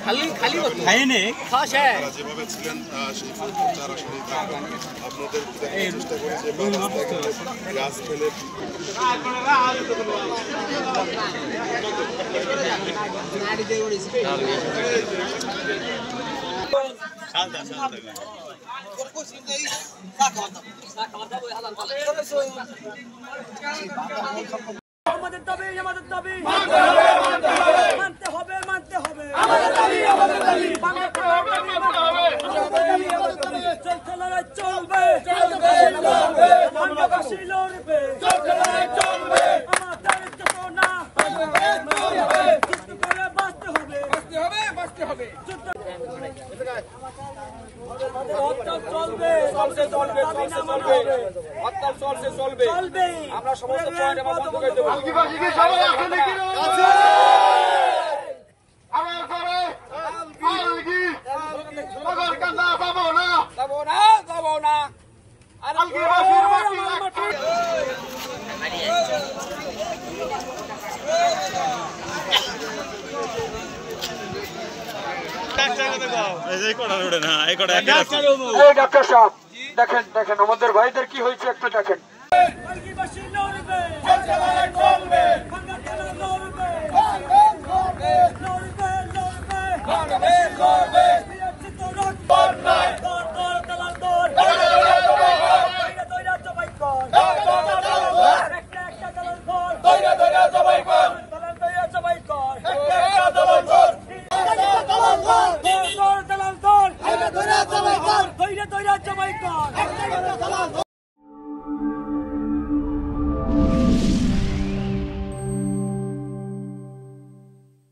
খালি খাইনি খাস যেভাবে ছিলেন সেই প্রচার আসলে আপনাদের চেষ্টা করে যে গাছ ফেলে আমাদের দাবি মানতে হবে আমাদের দাবি চলছে লড়াই চলবে বাংলাদেশি লড়বে আমাদের চেতনা যুদ্ধ করে বাঁচতে হবে চলবে আমরা সমস্ত পয়েন্টে বন্ধ করে দেব। দেখেন আমাদের ভাইদের কি হয়েছে একটা দেখেন।